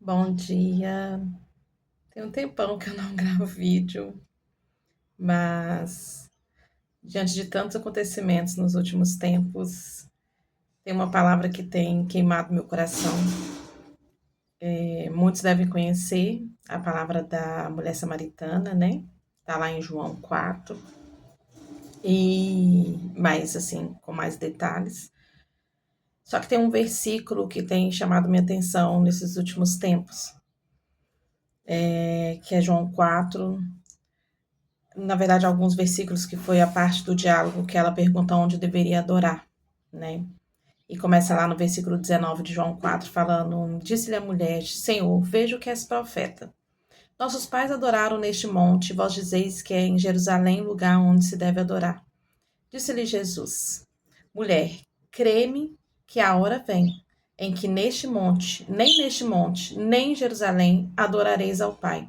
Bom dia. Tem um tempão que eu não gravo vídeo, mas diante de tantos acontecimentos nos últimos tempos, tem uma palavra que tem queimado meu coração. Muitos devem conhecer a palavra da mulher samaritana, né? Tá lá em João 4, mas assim, com mais detalhes. Só que tem um versículo que tem chamado minha atenção nesses últimos tempos, que é João 4. Na verdade, alguns versículos que foi a parte do diálogo que ela pergunta onde deveria adorar, né? E começa lá no versículo 19 de João 4, falando: Disse-lhe a mulher: Senhor, vejo que és profeta. Nossos pais adoraram neste monte, vós dizeis que é em Jerusalém lugar onde se deve adorar. Disse-lhe Jesus: Mulher, crê-me que a hora vem em que neste monte, nem em Jerusalém adorareis ao Pai.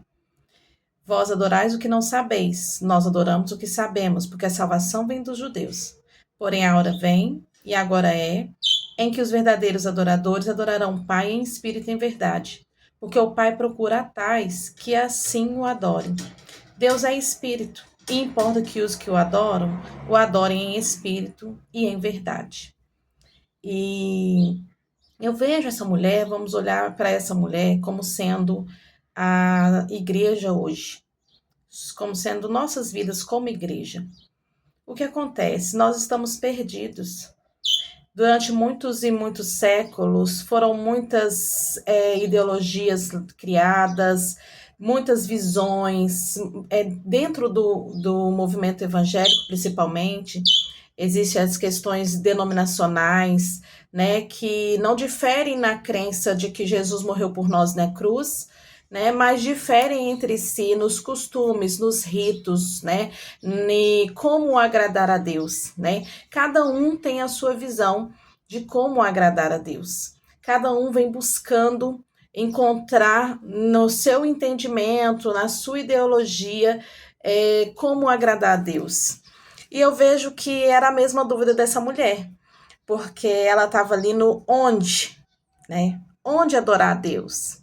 Vós adorais o que não sabeis, nós adoramos o que sabemos, porque a salvação vem dos judeus. Porém, a hora vem, e agora é, em que os verdadeiros adoradores adorarão o Pai em espírito e em verdade, porque o Pai procura tais que assim o adorem. Deus é espírito, e importa que os que o adorem em espírito e em verdade. E eu vejo essa mulher, vamos olhar para essa mulher como sendo a igreja hoje, como sendo nossas vidas como igreja. O que acontece? Nós estamos perdidos. Durante muitos e muitos séculos, foram muitas ideologias criadas, muitas visões, dentro do movimento evangélico, principalmente, existem as questões denominacionais, né, que não diferem na crença de que Jesus morreu por nós na cruz, né, mas diferem entre si nos costumes, nos ritos, né, como agradar a Deus, né? Cada um tem a sua visão de como agradar a Deus. Cada um vem buscando encontrar no seu entendimento, na sua ideologia, como agradar a Deus. E eu vejo que era a mesma dúvida dessa mulher, porque ela estava ali no onde, né? Onde adorar a Deus,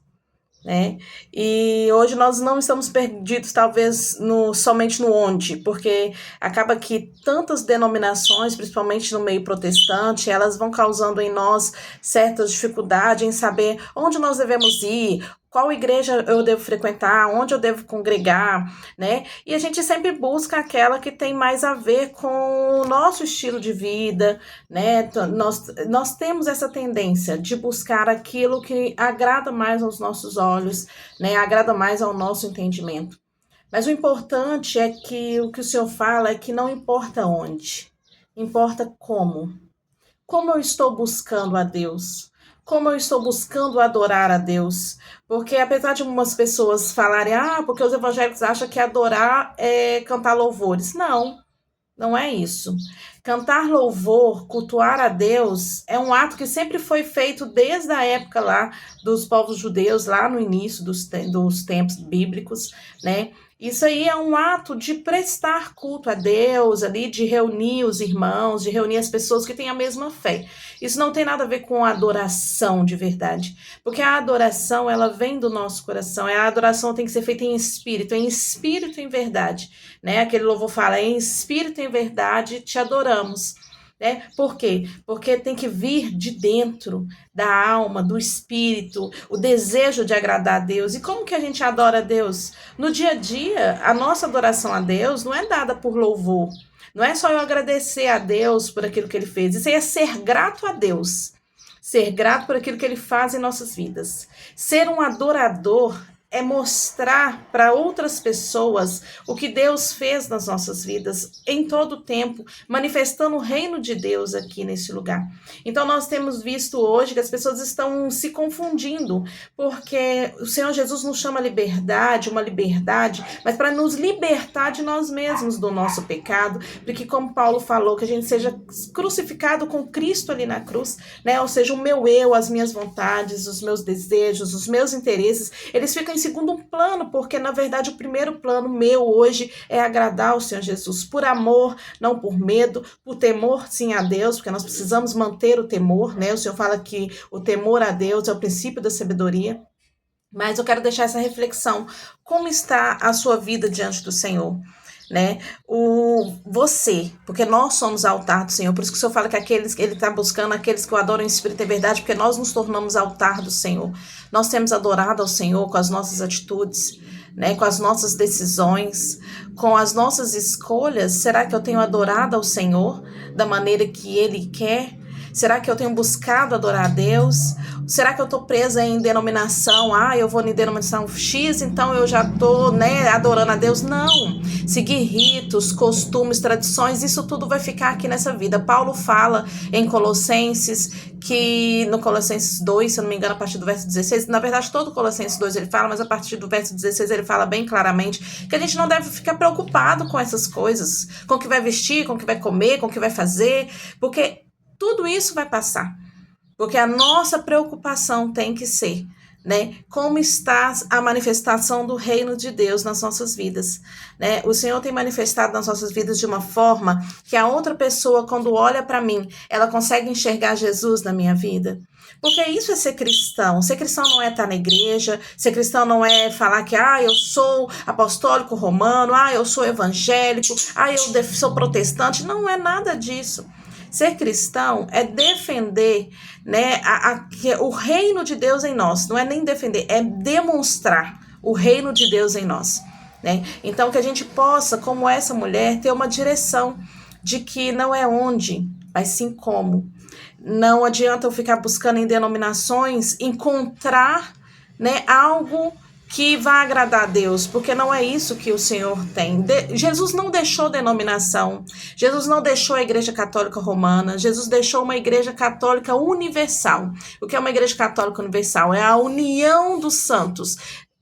né? E hoje nós não estamos perdidos, talvez, somente no onde, porque acaba que tantas denominações, principalmente no meio protestante, elas vão causando em nós certas dificuldades em saber onde nós devemos ir, qual igreja eu devo frequentar, onde eu devo congregar, né? E a gente sempre busca aquela que tem mais a ver com o nosso estilo de vida, né? Nós temos essa tendência de buscar aquilo que agrada mais aos nossos olhos, né? Agrada mais ao nosso entendimento. Mas o importante é que o Senhor fala é que não importa onde, importa como. Como eu estou buscando a Deus? Como eu estou buscando adorar a Deus? Porque apesar de algumas pessoas falarem, porque os evangélicos acham que adorar é cantar louvores. Não, não é isso. Cantar louvor, cultuar a Deus, é um ato que sempre foi feito desde a época lá dos povos judeus, lá no início dos tempos bíblicos, né? Isso aí é um ato de prestar culto a Deus, ali, de reunir os irmãos, de reunir as pessoas que têm a mesma fé. Isso não tem nada a ver com adoração de verdade, porque a adoração, ela vem do nosso coração, a adoração tem que ser feita em espírito e em verdade, né? Aquele louvor fala, em espírito e em verdade te adoramos, né? Por quê? Porque tem que vir de dentro da alma, do espírito, o desejo de agradar a Deus. E como que a gente adora a Deus? No dia a dia, a nossa adoração a Deus não é dada por louvor. Não é só eu agradecer a Deus por aquilo que Ele fez. Isso aí é ser grato a Deus. Ser grato por aquilo que Ele faz em nossas vidas. Ser um adorador é mostrar para outras pessoas o que Deus fez nas nossas vidas em todo o tempo, manifestando o reino de Deus aqui nesse lugar. Então nós temos visto hoje que as pessoas estão se confundindo, porque o Senhor Jesus nos chama liberdade, uma liberdade, mas para nos libertar de nós mesmos, do nosso pecado, porque como Paulo falou, que a gente seja crucificado com Cristo ali na cruz, né? Ou seja, o meu eu, as minhas vontades, os meus desejos, os meus interesses, eles ficam em segundo plano, porque na verdade o primeiro plano meu hoje é agradar ao Senhor Jesus, por amor, não por medo, por temor sim a Deus, porque nós precisamos manter o temor, né? O Senhor fala que o temor a Deus é o princípio da sabedoria. Mas eu quero deixar essa reflexão. Como está a sua vida diante do Senhor? Né? Você, porque nós somos altar do Senhor. Por isso que o Senhor fala que aqueles que Ele está buscando, aqueles que o adoram em espírito e verdade, porque nós nos tornamos altar do Senhor. Nós temos adorado ao Senhor com as nossas atitudes, né? Com as nossas decisões, com as nossas escolhas. Será que eu tenho adorado ao Senhor da maneira que Ele quer? Será que eu tenho buscado adorar a Deus? Será que eu estou presa em denominação? Eu vou em denominação X, então eu já estou, né, adorando a Deus? Não. Seguir ritos, costumes, tradições, isso tudo vai ficar aqui nessa vida. Paulo fala em Colossenses, que no Colossenses 2, se eu não me engano, a partir do verso 16, na verdade todo Colossenses 2 ele fala, mas a partir do verso 16 ele fala bem claramente que a gente não deve ficar preocupado com essas coisas, com o que vai vestir, com o que vai comer, com o que vai fazer, porque tudo isso vai passar, porque a nossa preocupação tem que ser, né? Como está a manifestação do reino de Deus nas nossas vidas, né? O Senhor tem manifestado nas nossas vidas de uma forma que a outra pessoa, quando olha para mim, ela consegue enxergar Jesus na minha vida. Porque isso é ser cristão. Ser cristão não é estar na igreja, ser cristão não é falar que eu sou apostólico romano, eu sou evangélico, eu sou protestante. Não é nada disso. Ser cristão é defender, né, o reino de Deus em nós. Não é nem defender, é demonstrar o reino de Deus em nós, né? Então que a gente possa, como essa mulher, ter uma direção de que não é onde, mas sim como. Não adianta eu ficar buscando em denominações encontrar, né, algo que vai agradar a Deus, porque não é isso que o Senhor tem. Jesus não deixou denominação, Jesus não deixou a Igreja Católica Romana, Jesus deixou uma Igreja Católica Universal. O que é uma Igreja Católica Universal? É a união dos santos.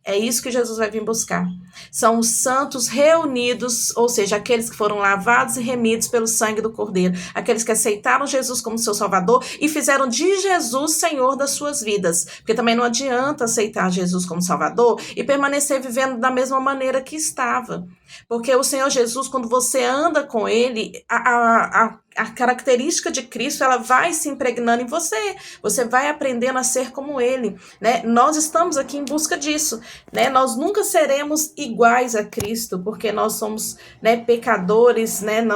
É isso que Jesus vai vir buscar. São os santos reunidos, ou seja, aqueles que foram lavados e remidos pelo sangue do Cordeiro, aqueles que aceitaram Jesus como seu Salvador e fizeram de Jesus Senhor das suas vidas. Porque também não adianta aceitar Jesus como Salvador e permanecer vivendo da mesma maneira que estava. Porque o Senhor Jesus, quando você anda com Ele, a característica de Cristo, ela vai se impregnando em você. Você vai aprendendo a ser como Ele, né? Nós estamos aqui em busca disso, né? Nós nunca seremos iguais a Cristo, porque nós somos, né, pecadores, né?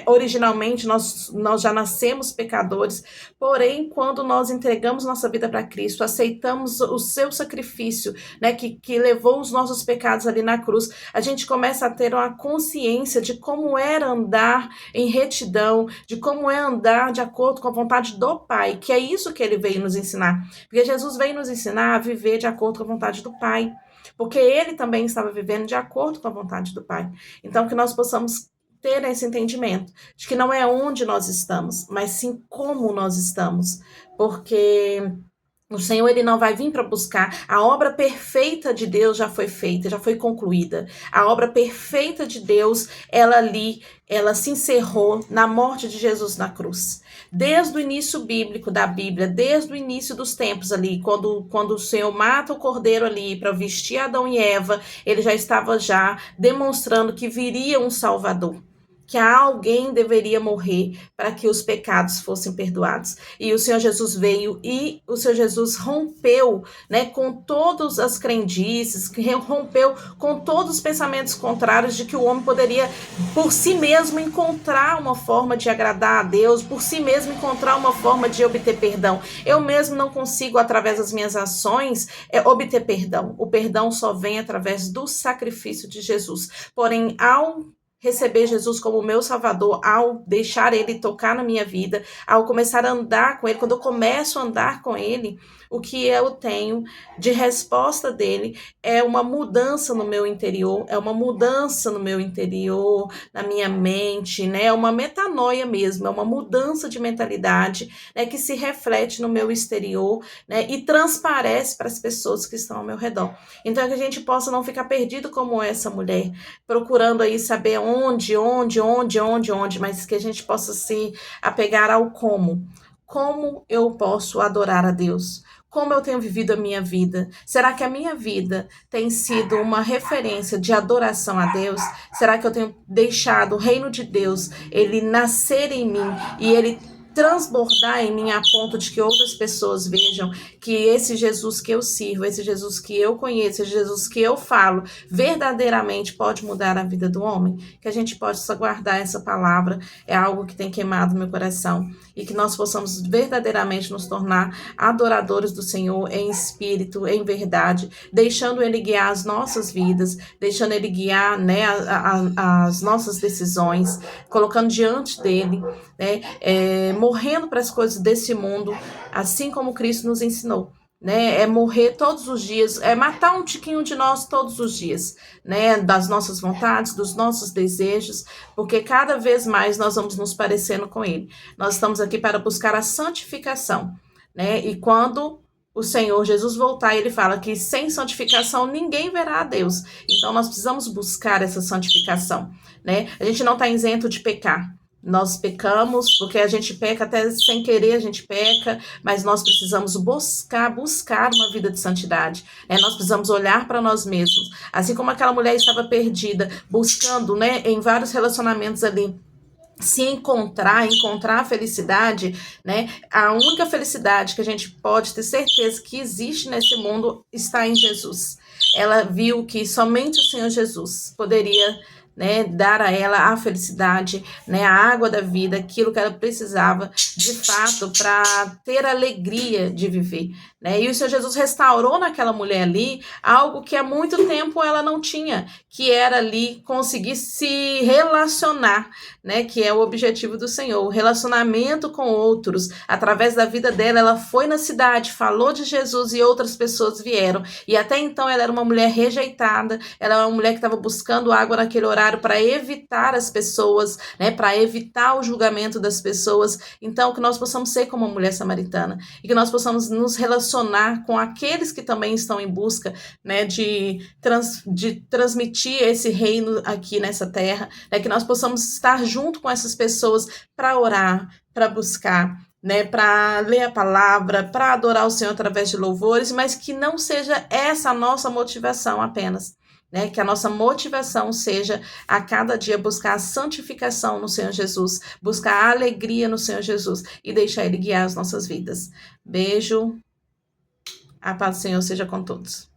Originalmente, nós já nascemos pecadores. Porém, quando nós entregamos nossa vida para Cristo, aceitamos o seu sacrifício, né? Que levou os nossos pecados ali na cruz, a gente começa a ter uma consciência de como era andar em retidão, de como é andar de acordo com a vontade do Pai, que é isso que ele veio nos ensinar. Porque Jesus veio nos ensinar a viver de acordo com a vontade do Pai, porque ele também estava vivendo de acordo com a vontade do Pai. Então, que nós possamos ter esse entendimento de que não é onde nós estamos, mas sim como nós estamos, porque o Senhor, ele não vai vir para buscar. A obra perfeita de Deus já foi feita, já foi concluída. A obra perfeita de Deus, ela se encerrou na morte de Jesus na cruz. Desde o início bíblico da Bíblia, desde o início dos tempos ali, quando o Senhor mata o cordeiro ali para vestir Adão e Eva, ele já estava demonstrando que viria um Salvador, que alguém deveria morrer para que os pecados fossem perdoados. E o Senhor Jesus veio e o Senhor Jesus rompeu, né, com todas as crendices, rompeu com todos os pensamentos contrários de que o homem poderia por si mesmo encontrar uma forma de agradar a Deus, por si mesmo encontrar uma forma de obter perdão. Eu mesmo não consigo, através das minhas ações, obter perdão. O perdão só vem através do sacrifício de Jesus. Porém, ao receber Jesus como meu Salvador, ao deixar Ele tocar na minha vida, ao começar a andar com Ele, quando eu começo a andar com Ele, o que eu tenho de resposta dele é uma mudança no meu interior, na minha mente, né? É uma metanoia mesmo, é uma mudança de mentalidade, né? Que se reflete no meu exterior, né? E transparece para as pessoas que estão ao meu redor. Então, é que a gente possa não ficar perdido como essa mulher, procurando aí saber onde, mas que a gente possa se apegar ao como. Como eu posso adorar a Deus? Como eu tenho vivido a minha vida? Será que a minha vida tem sido uma referência de adoração a Deus? Será que eu tenho deixado o reino de Deus, ele nascer em mim e ele transbordar em mim a ponto de que outras pessoas vejam que esse Jesus que eu sirvo, esse Jesus que eu conheço, esse Jesus que eu falo, verdadeiramente pode mudar a vida do homem. Que a gente possa guardar essa palavra, é algo que tem queimado meu coração, e que nós possamos verdadeiramente nos tornar adoradores do Senhor em espírito, em verdade, deixando Ele guiar as nossas vidas, deixando Ele guiar, né, as nossas decisões, colocando diante dEle, né, morrendo para as coisas desse mundo, assim como Cristo nos ensinou. Né, é morrer todos os dias, é matar um tiquinho de nós todos os dias, né, das nossas vontades, dos nossos desejos, porque cada vez mais nós vamos nos parecendo com Ele. Nós estamos aqui para buscar a santificação, né, e quando o Senhor Jesus voltar, Ele fala que sem santificação ninguém verá a Deus. Então nós precisamos buscar essa santificação, né? A gente não está isento de pecar. Nós pecamos, porque a gente peca até sem querer, a gente peca, mas nós precisamos buscar uma vida de santidade. Né? Nós precisamos olhar para nós mesmos. Assim como aquela mulher estava perdida, buscando, né, em vários relacionamentos ali, se encontrar a felicidade, né? A única felicidade que a gente pode ter certeza que existe nesse mundo está em Jesus. Ela viu que somente o Senhor Jesus poderia, né, dar a ela a felicidade, né, a água da vida, aquilo que ela precisava de fato para ter alegria de viver, né? E o Senhor Jesus restaurou naquela mulher ali algo que há muito tempo ela não tinha, que era ali conseguir se relacionar, né, que é o objetivo do Senhor, o relacionamento com outros. Através da vida dela, ela foi na cidade, falou de Jesus e outras pessoas vieram. E até então ela era uma mulher rejeitada, ela era uma mulher que estava buscando água naquele horário para evitar as pessoas, né, para evitar o julgamento das pessoas. Então, que nós possamos ser como a mulher samaritana e que nós possamos nos relacionar com aqueles que também estão em busca, né, de transmitir esse reino aqui nessa terra, né, que nós possamos estar junto com essas pessoas para orar, para buscar, né, para ler a palavra, para adorar o Senhor através de louvores, mas que não seja essa a nossa motivação apenas, né, que a nossa motivação seja a cada dia buscar a santificação no Senhor Jesus, buscar a alegria no Senhor Jesus e deixar Ele guiar as nossas vidas. Beijo, a paz do Senhor seja com todos.